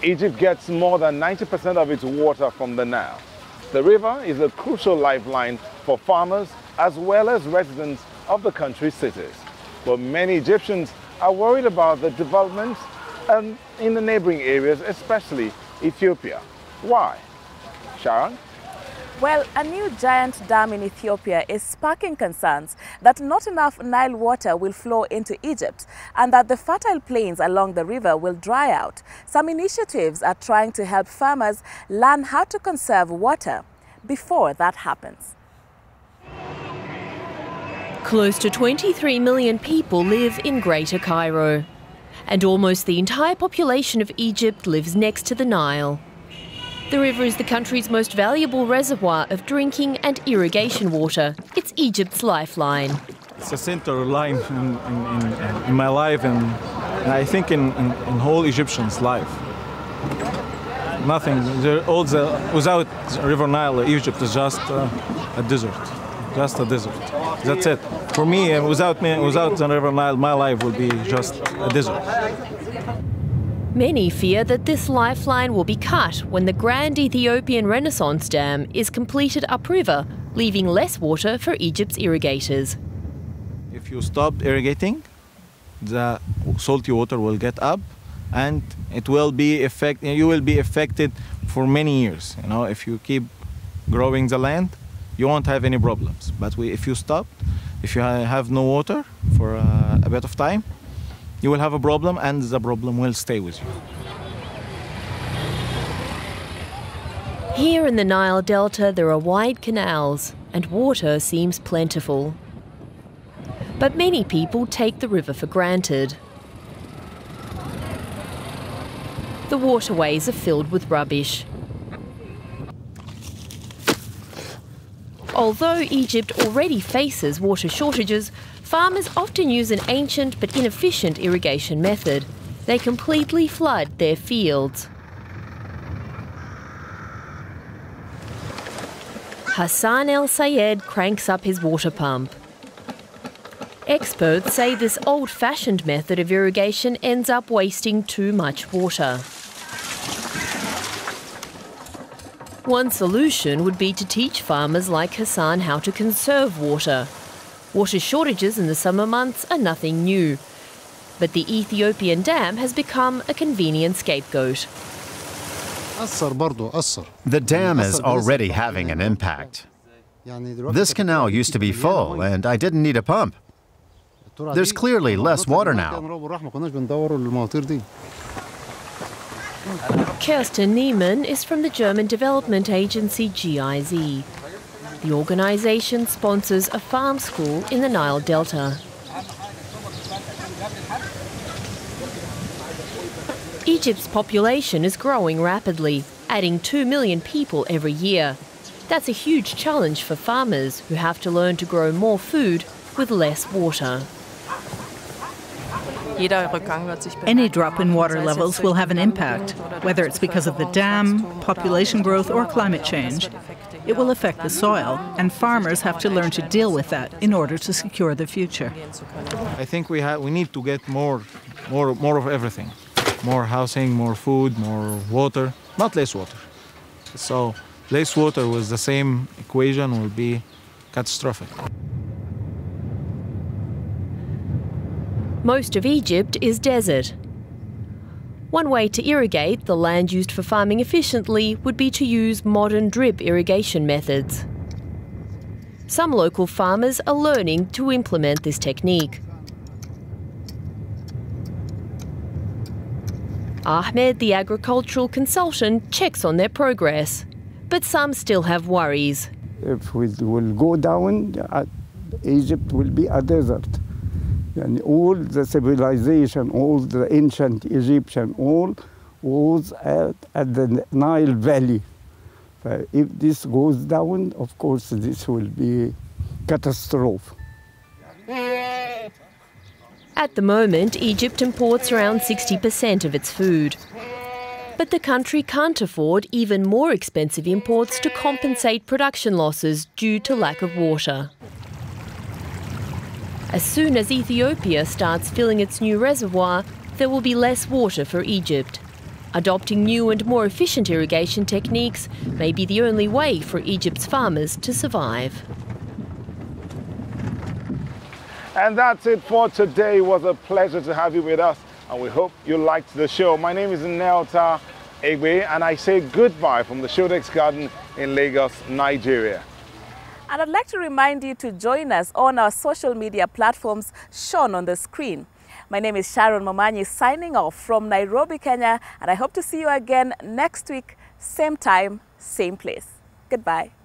Egypt gets more than 90% of its water from the Nile. The river is a crucial lifeline for farmers as well as residents of the country's cities. But many Egyptians are worried about the developments in the neighboring areas, especially Ethiopia. Why? Sharon? Well, a new giant dam in Ethiopia is sparking concerns that not enough Nile water will flow into Egypt and that the fertile plains along the river will dry out. Some initiatives are trying to help farmers learn how to conserve water before that happens. Close to 23 million people live in Greater Cairo, and almost the entire population of Egypt lives next to the Nile. The river is the country's most valuable reservoir of drinking and irrigation water. It's Egypt's lifeline. It's a center line in my life and I think in whole Egyptians' life. Nothing, without River Nile, Egypt is just a desert. Just a desert. That's it. For me, without the River Nile, my life will be just a desert. Many fear that this lifeline will be cut when the Grand Ethiopian Renaissance Dam is completed upriver, leaving less water for Egypt's irrigators. If you stop irrigating, the salty water will get up and it will be you will be affected for many years. You know, if you keep growing the land, you won't have any problems. But if you stop, if you have no water for a bit of time, you will have a problem and the problem will stay with you. Here in the Nile Delta, there are wide canals and water seems plentiful. But many people take the river for granted. The waterways are filled with rubbish. Although Egypt already faces water shortages, farmers often use an ancient but inefficient irrigation method. They completely flood their fields. Hassan El Sayed cranks up his water pump. Experts say this old-fashioned method of irrigation ends up wasting too much water. One solution would be to teach farmers like Hassan how to conserve water. Water shortages in the summer months are nothing new, but the Ethiopian dam has become a convenient scapegoat. The dam is already having an impact. This canal used to be full and I didn't need a pump. There's clearly less water now. Kirsten Niemann is from the German development agency GIZ. The organisation sponsors a farm school in the Nile Delta. Egypt's population is growing rapidly, adding 2 million people every year. That's a huge challenge for farmers who have to learn to grow more food with less water. Any drop in water levels will have an impact, whether it's because of the dam, population growth or climate change. It will affect the soil, and farmers have to learn to deal with that in order to secure the future. I think we need to get more of everything. More housing, more food, more water, not less water. So less water with the same equation will be catastrophic. Most of Egypt is desert. One way to irrigate the land used for farming efficiently would be to use modern drip irrigation methods. Some local farmers are learning to implement this technique. Ahmed, the agricultural consultant, checks on their progress, but some still have worries. If we will go down, Egypt will be a desert. And all the civilization, all the ancient Egyptian, all was at the Nile Valley. If this goes down, of course, this will be catastrophe. At the moment, Egypt imports around 60% of its food. But the country can't afford even more expensive imports to compensate production losses due to lack of water. As soon as Ethiopia starts filling its new reservoir, there will be less water for Egypt. Adopting new and more efficient irrigation techniques may be the only way for Egypt's farmers to survive. And that's it for today. It was a pleasure to have you with us, and we hope you liked the show. My name is Nelta Egbe, and I say goodbye from the Shodex Garden in Lagos, Nigeria. And I'd like to remind you to join us on our social media platforms shown on the screen. My name is Sharon Momanyi, signing off from Nairobi, Kenya, and I hope to see you again next week, same time, same place. Goodbye.